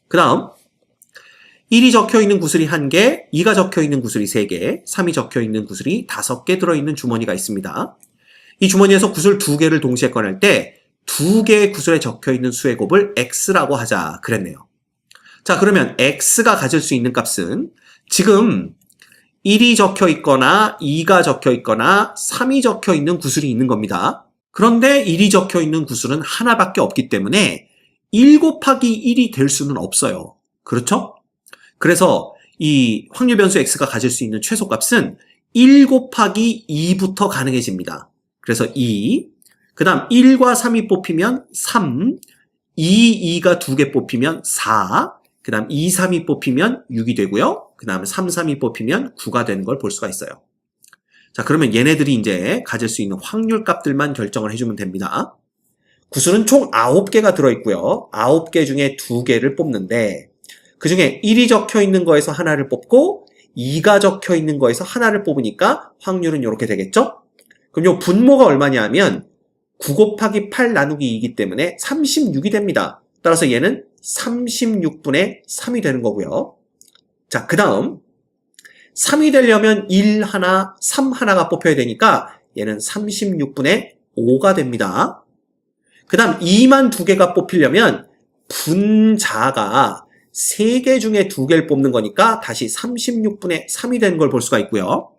그 다음 1이 적혀있는 구슬이 1개, 2가 적혀있는 구슬이 3개, 3이 적혀있는 구슬이 5개 들어있는 주머니가 있습니다. 이 주머니에서 구슬 2개를 동시에 꺼낼 때 2개의 구슬에 적혀있는 수의 곱을 x라고 하자 그랬네요. 자, 그러면 x가 가질 수 있는 값은 지금 1이 적혀 있거나 2가 적혀 있거나 3이 적혀 있는 구슬이 있는 겁니다. 그런데 1이 적혀 있는 구슬은 하나밖에 없기 때문에 1 곱하기 1이 될 수는 없어요. 그렇죠? 그래서 이 확률 변수 x가 가질 수 있는 최소값은 1 곱하기 2부터 가능해집니다. 그래서 2, 그 다음 1과 3이 뽑히면 3, 2가 2개 뽑히면 4, 그 다음 2, 3이 뽑히면 6이 되고요. 그 다음에 3, 3이 뽑히면 9가 되는 걸 볼 수가 있어요. 자, 그러면 얘네들이 이제 가질 수 있는 확률 값들만 결정을 해주면 됩니다. 구슬은 총 9개가 들어있고요. 9개 중에 2개를 뽑는데 그 중에 1이 적혀 있는 거에서 하나를 뽑고 2가 적혀 있는 거에서 하나를 뽑으니까 확률은 이렇게 되겠죠? 그럼 요 분모가 얼마냐 하면 9 곱하기 8 나누기 2이기 때문에 36이 됩니다. 따라서 얘는 36분의 3이 되는 거고요. 자, 그 다음 3이 되려면 1 하나, 3 하나가 뽑혀야 되니까 얘는 36분의 5가 됩니다. 그 다음 2만 2개가 뽑히려면 분자가 3개 중에 2개를 뽑는 거니까 다시 36분의 3이 되는 걸 볼 수가 있고요.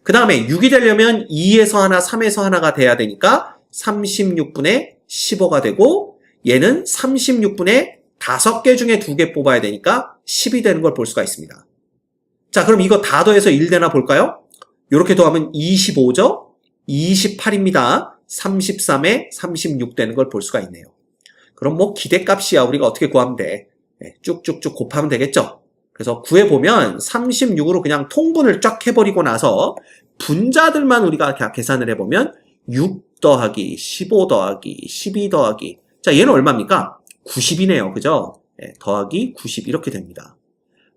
그 다음에 6이 되려면 2에서 하나, 3에서 하나가 돼야 되니까 36분의 15가 되고 얘는 36분의 5개 중에 2개 뽑아야 되니까 10이 되는 걸 볼 수가 있습니다. 자, 그럼 이거 다 더해서 1 되나 볼까요? 이렇게 더하면 25죠? 28입니다. 33에 36 되는 걸 볼 수가 있네요. 그럼 뭐 기대값이야. 우리가 어떻게 구하면 돼? 네, 쭉쭉쭉 곱하면 되겠죠? 그래서 구해보면 36으로 그냥 통분을 쫙 해버리고 나서 분자들만 우리가 계산을 해보면 6 더하기 15 더하기 12 더하기 자, 얘는 얼마입니까? 90이네요. 그죠? 네, 더하기 90 이렇게 됩니다.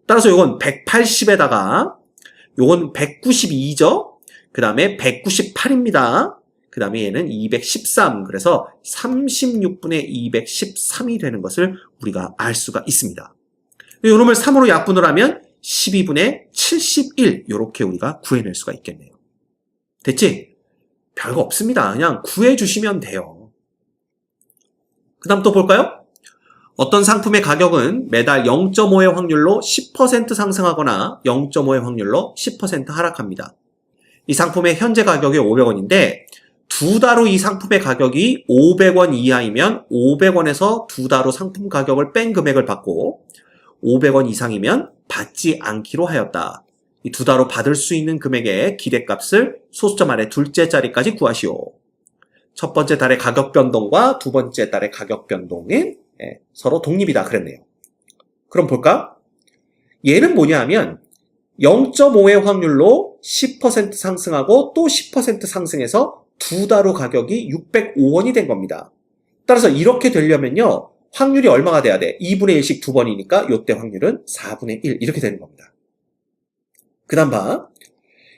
따라서 요건 180에다가 요건 192죠? 그 다음에 198입니다. 그 다음에 얘는 213. 그래서 36분의 213이 되는 것을 우리가 알 수가 있습니다. 요놈을 3으로 약분을 하면 12분의 71 이렇게 우리가 구해낼 수가 있겠네요. 됐지? 별거 없습니다. 그냥 구해주시면 돼요. 그 다음 또 볼까요? 어떤 상품의 가격은 매달 0.5의 확률로 10% 상승하거나 0.5의 확률로 10% 하락합니다. 이 상품의 현재 가격이 500원인데 두 달 후 이 상품의 가격이 500원 이하이면 500원에서 두 달 후 상품 가격을 뺀 금액을 받고 500원 이상이면 받지 않기로 하였다. 이 두 달 후 받을 수 있는 금액의 기대값을 소수점 아래 둘째 자리까지 구하시오. 첫 번째 달의 가격 변동과 두 번째 달의 가격 변동은 서로 독립이다 그랬네요. 그럼 볼까? 얘는 뭐냐 하면 0.5의 확률로 10% 상승하고 또 10% 상승해서 두 달 후 가격이 605원이 된 겁니다. 따라서 이렇게 되려면요. 확률이 얼마가 돼야 돼? 2분의 1씩 두 번이니까 이때 확률은 4분의 1 이렇게 되는 겁니다. 그 다음 봐.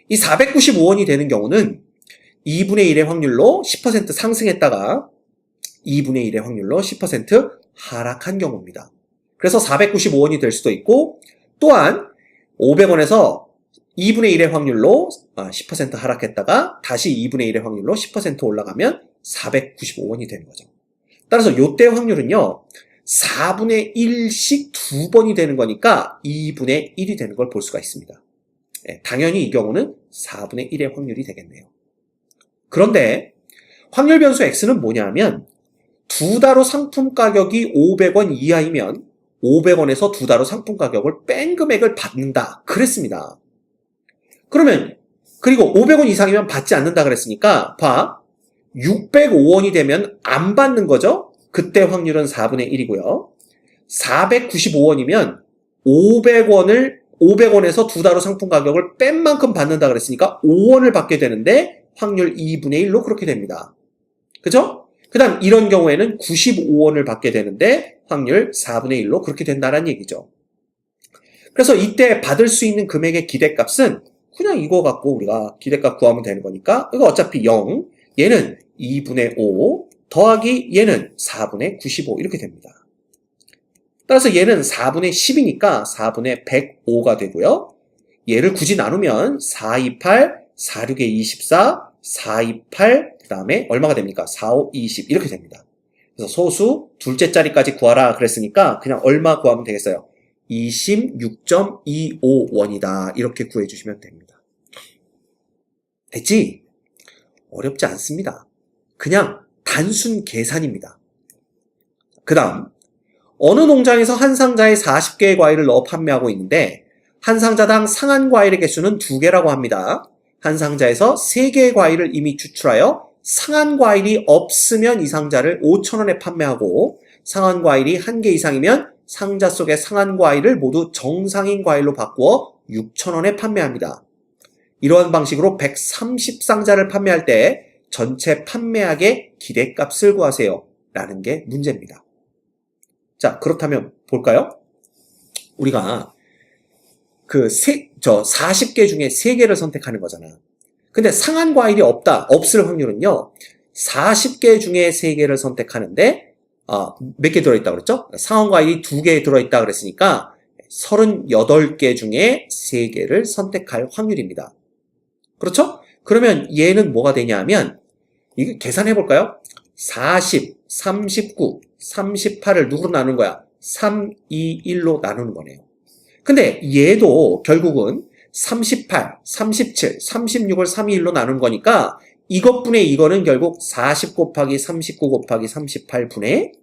이 495원이 되는 경우는 2분의 1의 확률로 10% 상승했다가 2분의 1의 확률로 10% 하락한 경우입니다. 그래서 495원이 될 수도 있고 또한 500원에서 2분의 1의 확률로 10% 하락했다가 다시 2분의 1의 확률로 10% 올라가면 495원이 되는 거죠. 따라서 이때 확률은요. 4분의 1씩 두 번이 되는 거니까 2분의 1이 되는 걸 볼 수가 있습니다. 당연히 이 경우는 4분의 1의 확률이 되겠네요. 그런데 확률 변수 x는 뭐냐면 두 달 후 상품 가격이 500원 이하이면 500원에서 두 달 후 상품 가격을 뺀 금액을 받는다 그랬습니다. 그러면 그리고 500원 이상이면 받지 않는다 그랬으니까 봐. 605원이 되면 안 받는 거죠. 그때 확률은 4분의 1이고요. 495원이면 500원에서 두 달 후 상품 가격을 뺀 만큼 받는다 그랬으니까 5원을 받게 되는데 확률 2분의 1로 그렇게 됩니다. 그죠? 그 다음 이런 경우에는 95원을 받게 되는데 확률 4분의 1로 그렇게 된다는 얘기죠. 그래서 이때 받을 수 있는 금액의 기대값은 그냥 이거 갖고 우리가 기대값 구하면 되는 거니까 이거 어차피 0, 얘는 2분의 5 더하기 얘는 4분의 95 이렇게 됩니다. 따라서 얘는 4분의 10이니까 4분의 105가 되고요. 얘를 굳이 나누면 4, 2, 8, 4, 6에 24, 4, 2, 8, 그 다음에 얼마가 됩니까? 4, 5, 20 이렇게 됩니다. 그래서 소수 둘째 자리까지 구하라 그랬으니까 그냥 얼마 구하면 되겠어요? 26.25원이다. 이렇게 구해주시면 됩니다. 됐지? 어렵지 않습니다. 그냥 단순 계산입니다. 그 다음 어느 농장에서 한 상자에 40개의 과일을 넣어 판매하고 있는데 한 상자당 상한 과일의 개수는 2개라고 합니다. 한 상자에서 3개의 과일을 이미 추출하여 상한 과일이 없으면 이 상자를 5,000원에 판매하고 상한 과일이 1개 이상이면 상자 속의 상한 과일을 모두 정상인 과일로 바꾸어 6,000원에 판매합니다. 이러한 방식으로 130상자를 판매할 때 전체 판매액의 기대값을 구하세요. 라는 게 문제입니다. 자, 그렇다면 볼까요? 우리가 40개 중에 3개를 선택하는 거잖아. 근데 상한 과일이 없을 확률은요, 40개 중에 3개를 선택하는데, 몇 개 들어있다고 그랬죠? 상한 과일이 2개 들어있다 그랬으니까, 38개 중에 3개를 선택할 확률입니다. 그렇죠? 그러면 얘는 뭐가 되냐면, 이거 계산해볼까요? 40, 39, 38을 누구로 나누는 거야? 3, 2, 1로 나누는 거네요. 근데 얘도 결국은 38, 37, 36을 3, 2, 1로 나눈 거니까 이것분의 이거는 결국 40 곱하기 39 곱하기 38분의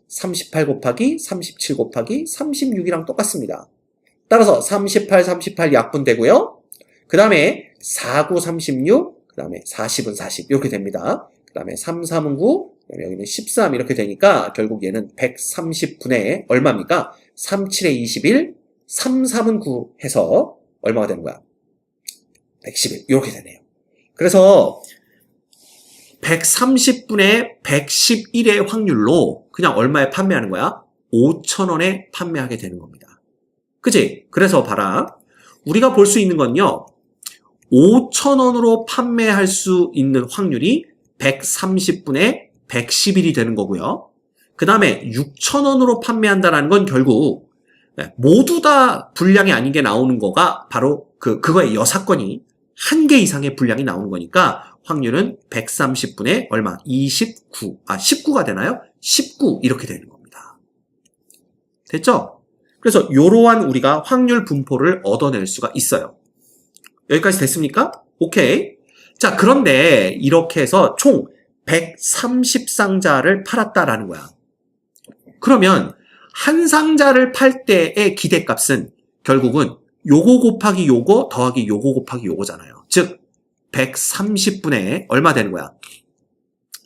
38 곱하기 37 곱하기 36이랑 똑같습니다. 따라서 38, 38 약분되고요. 그 다음에 49, 36, 그 다음에 40은 40 이렇게 됩니다. 그 다음에 3, 3은 9, 여기는 13 이렇게 되니까 결국 얘는 130분의 얼마입니까? 3, 7에 21, 3, 3은 9 해서 얼마가 되는 거야? 111 이렇게 되네요. 그래서 130분의 111의 확률로 그냥 얼마에 판매하는 거야? 5,000원에 판매하게 되는 겁니다. 그치? 그래서 봐라. 우리가 볼 수 있는 건요. 5,000원으로 판매할 수 있는 확률이 130분의 111이 되는 거고요. 그 다음에 6,000원으로 판매한다는 건 결국 모두 다 분량이 아닌 게 나오는 거가 바로 그거의 여사건이 1개 이상의 분량이 나오는 거니까 확률은 130분의 얼마? 19가 되나요? 19 이렇게 되는 겁니다. 됐죠? 그래서 이러한 우리가 확률 분포를 얻어낼 수가 있어요. 여기까지 됐습니까? 오케이. 자, 그런데 이렇게 해서 총 130상자를 팔았다라는 거야. 그러면 한 상자를 팔 때의 기대값은 결국은 요거 곱하기 요거 더하기 요거 곱하기 요거잖아요. 즉 130분의 얼마 되는 거야?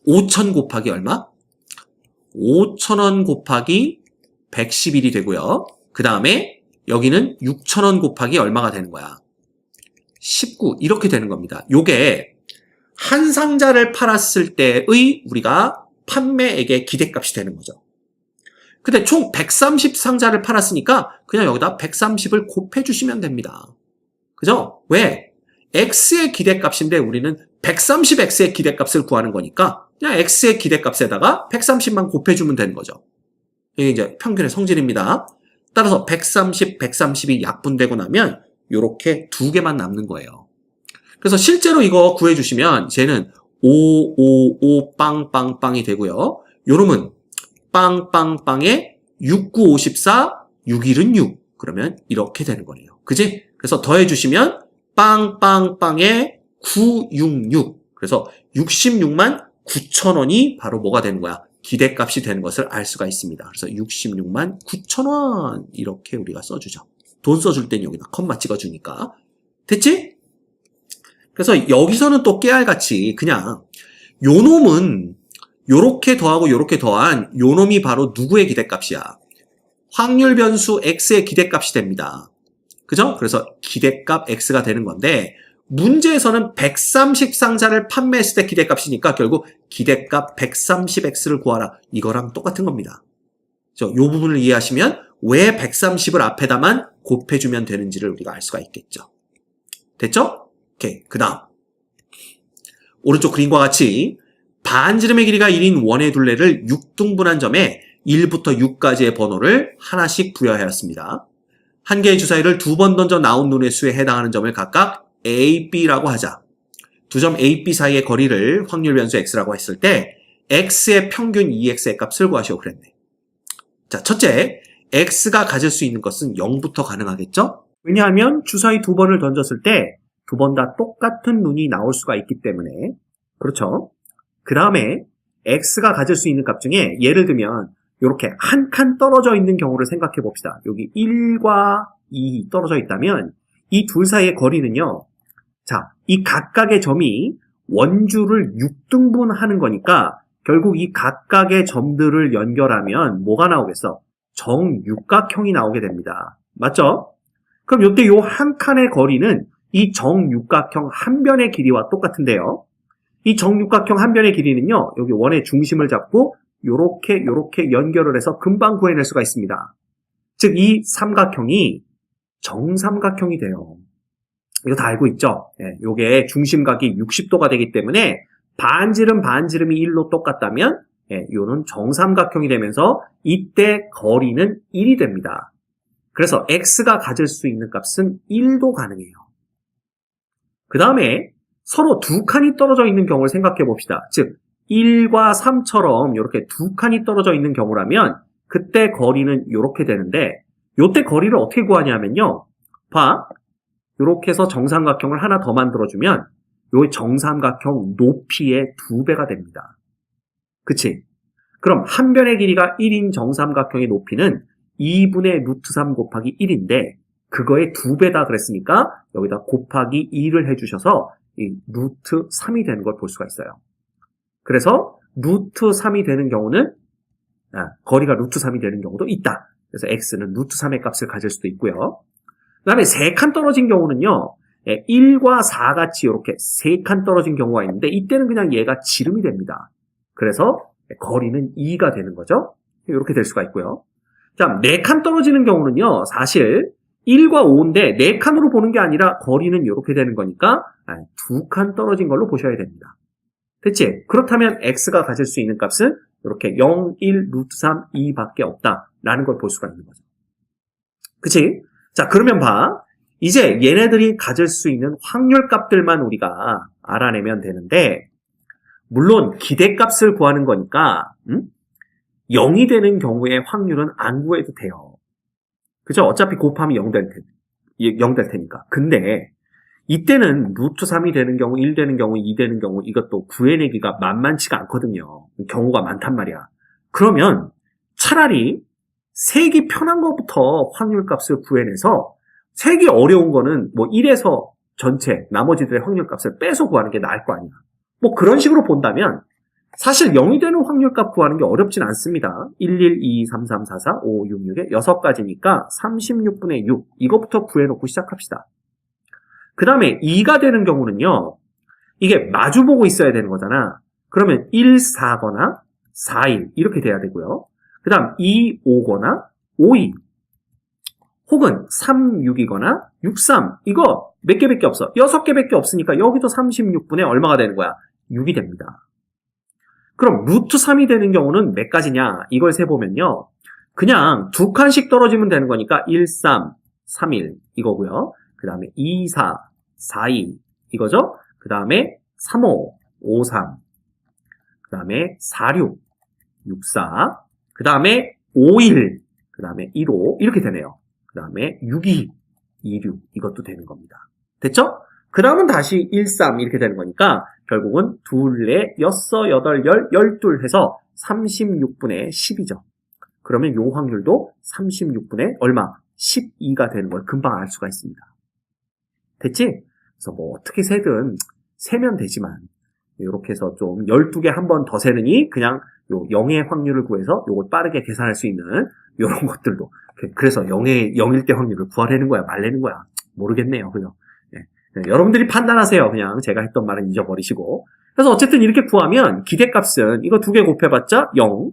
5,000 곱하기 얼마? 5,000원 곱하기 111이 되고요. 그 다음에 여기는 6,000원 곱하기 얼마가 되는 거야? 19 이렇게 되는 겁니다. 요게 한 상자를 팔았을 때의 우리가 판매액의 기대값이 되는 거죠. 근데 총 130상자를 팔았으니까 그냥 여기다 130을 곱해주시면 됩니다. 그죠? 왜? X의 기대값인데 우리는 130X의 기대값을 구하는 거니까 그냥 X의 기대값에다가 130만 곱해주면 되는 거죠. 이게 이제 평균의 성질입니다. 따라서 130, 130이 약분되고 나면 이렇게 2개만 남는 거예요. 그래서 실제로 이거 구해주시면 쟤는 5, 5, 5, 빵, 빵, 빵이 되고요. 요놈은 빵, 빵, 빵에 6, 9, 54, 6, 1은 6. 그러면 이렇게 되는 거네요. 그지? 그래서 더해주시면 빵, 빵, 빵에 9, 6, 6. 그래서 66만 9천원이 바로 뭐가 되는 거야? 기대값이 되는 것을 알 수가 있습니다. 그래서 66만 9천원 이렇게 우리가 써주죠. 돈 써줄 땐 여기다 컴마 찍어주니까. 됐지? 그래서 여기서는 또 깨알같이 그냥 요 놈은 요렇게 더하고 요렇게 더한 요 놈이 바로 누구의 기대값이야? 확률 변수 X의 기대값이 됩니다. 그죠? 그래서 기대값 X가 되는 건데 문제에서는 130상자를 판매했을 때 기대값이니까 결국 기대값 130X를 구하라. 이거랑 똑같은 겁니다. 요 부분을 이해하시면 왜 130을 앞에다만 곱해주면 되는지를 우리가 알 수가 있겠죠. 됐죠? 오케이. 그 다음 오른쪽 그림과 같이 반지름의 길이가 1인 원의 둘레를 6등분한 점에 1부터 6까지의 번호를 하나씩 부여하였습니다. 한 개의 주사위를 2번 던져 나온 눈의 수에 해당하는 점을 각각 A, B라고 하자. 두 점 A, B 사이의 거리를 확률 변수 X라고 했을 때 X의 평균 EX의 값을 구하시오 그랬네. 자, 첫째, X가 가질 수 있는 것은 0부터 가능하겠죠? 왜냐하면 주사위 2번을 던졌을 때 2번 다 똑같은 눈이 나올 수가 있기 때문에. 그렇죠? 그 다음에 X가 가질 수 있는 값 중에 예를 들면 이렇게 한 칸 떨어져 있는 경우를 생각해 봅시다. 여기 1과 2 떨어져 있다면 이 둘 사이의 거리는요. 자, 이 각각의 점이 원주를 6등분 하는 거니까 결국 이 각각의 점들을 연결하면 뭐가 나오겠어? 정육각형이 나오게 됩니다. 맞죠? 그럼 이때 요 한 칸의 거리는 이 정육각형 한 변의 길이와 똑같은데요. 이 정육각형 한 변의 길이는요. 여기 원의 중심을 잡고 요렇게 연결을 해서 금방 구해낼 수가 있습니다. 즉 이 삼각형이 정삼각형이 돼요. 이거 다 알고 있죠? 예, 요게 중심각이 60도가 되기 때문에 반지름이 1로 똑같다면 예, 요는 정삼각형이 되면서 이때 거리는 1이 됩니다. 그래서 X가 가질 수 있는 값은 1도 가능해요. 그 다음에 서로 두 칸이 떨어져 있는 경우를 생각해 봅시다. 즉 1과 3처럼 이렇게 두 칸이 떨어져 있는 경우라면 그때 거리는 이렇게 되는데 요때 거리를 어떻게 구하냐면요. 봐. 이렇게 해서 정삼각형을 하나 더 만들어주면 요 정삼각형 높이의 2배가 됩니다. 그치? 그럼 한 변의 길이가 1인 정삼각형의 높이는 2분의 루트 3 곱하기 1인데 그거의 2배다 그랬으니까 여기다 곱하기 2를 해주셔서 이 루트 3이 되는 걸 볼 수가 있어요. 그래서 루트 3이 되는 경우는 거리가 루트 3이 되는 경우도 있다. 그래서 x는 루트 3의 값을 가질 수도 있고요. 그 다음에 3칸 떨어진 경우는요. 1과 4 같이 이렇게 3칸 떨어진 경우가 있는데 이때는 그냥 얘가 지름이 됩니다. 그래서 거리는 2가 되는 거죠. 이렇게 될 수가 있고요. 자, 4칸 떨어지는 경우는요. 사실 1과 5인데 4칸으로 보는 게 아니라 거리는 이렇게 되는 거니까 2칸 떨어진 걸로 보셔야 됩니다. 됐지? 그렇다면 x가 가질 수 있는 값은 이렇게 0, 1, 루트 3, 2밖에 없다라는 걸 볼 수가 있는 거죠. 그치? 자, 그러면 봐. 이제 얘네들이 가질 수 있는 확률 값들만 우리가 알아내면 되는데 물론 기대값을 구하는 거니까 0이 되는 경우의 확률은 안 구해도 돼요. 그죠? 어차피 곱하면 0 될 테니까. 근데 이때는 루트 3이 되는 경우, 1 되는 경우, 2 되는 경우 이것도 구해내기가 만만치가 않거든요. 경우가 많단 말이야. 그러면 차라리 세기 편한 것부터 확률값을 구해내서 세기 어려운 거는 뭐 1에서 전체 나머지들의 확률값을 빼서 구하는 게 나을 거 아니야. 뭐 그런 식으로 본다면 사실 0이 되는 확률값 구하는 게 어렵진 않습니다. 1, 1, 2, 3, 3, 4, 4, 5, 6, 6에 6가지니까 36분의 6 이것부터 구해놓고 시작합시다. 그 다음에 2가 되는 경우는요. 이게 마주보고 있어야 되는 거잖아. 그러면 1, 4거나 4, 1 이렇게 돼야 되고요. 그 다음 2, 5거나 5, 2 혹은 3, 6이거나 6, 3 이거 몇 개밖에 없어. 6개밖에 없으니까 여기도 36분의 얼마가 되는 거야? 6이 됩니다. 그럼 루트 3이 되는 경우는 몇 가지냐? 이걸 세보면요. 그냥 두 칸씩 떨어지면 되는 거니까 1, 3, 3, 1 이거고요. 그 다음에 2, 4, 4, 2 이거죠. 그 다음에 3, 5, 5, 3 그 다음에 4, 6, 6, 4 그 다음에 5, 1 그 다음에 1, 5 이렇게 되네요. 그 다음에 6, 2, 2, 6 이것도 되는 겁니다. 됐죠? 그 다음은 다시 1, 3 이렇게 되는 거니까 결국은 2, 4, 6, 8, 10, 12 해서 36분의 10이죠. 그러면 요 확률도 36분의 얼마? 12가 되는 걸 금방 알 수가 있습니다. 됐지? 그래서 뭐 어떻게 세든 세면 되지만 이렇게 해서 좀 12개 한 번 더 세느니 그냥 요 0의 확률을 구해서 요걸 빠르게 계산할 수 있는 요런 것들도 그래서 0일 때 확률을 구하려는 거야 말려는 거야 모르겠네요. 그죠? 여러분들이 판단하세요. 그냥 제가 했던 말은 잊어버리시고. 그래서 어쨌든 이렇게 구하면 기대값은 이거 2개 곱해봤자 0,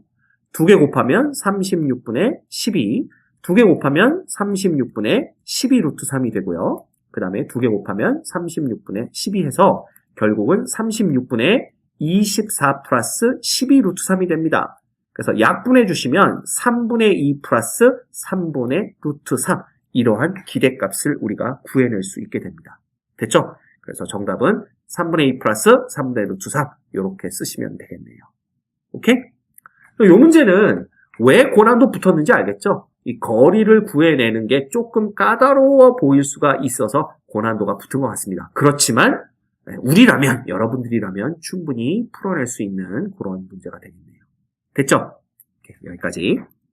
2개 곱하면 36분의 12, 2개 곱하면 36분의 12 루트 3이 되고요. 그 다음에 2개 곱하면 36분의 12 해서 결국은 36분의 24 플러스 12 루트 3이 됩니다. 그래서 약분해 주시면 3분의 2 플러스 3분의 루트 3 이러한 기대값을 우리가 구해낼 수 있게 됩니다. 됐죠? 그래서 정답은 3분의 2 플러스 3분의 루트 3 이렇게 쓰시면 되겠네요. 오케이? 이 문제는 왜 고난도 붙었는지 알겠죠? 이 거리를 구해내는 게 조금 까다로워 보일 수가 있어서 고난도가 붙은 것 같습니다. 그렇지만 우리라면, 여러분들이라면 충분히 풀어낼 수 있는 그런 문제가 되겠네요. 됐죠? 오케이, 여기까지.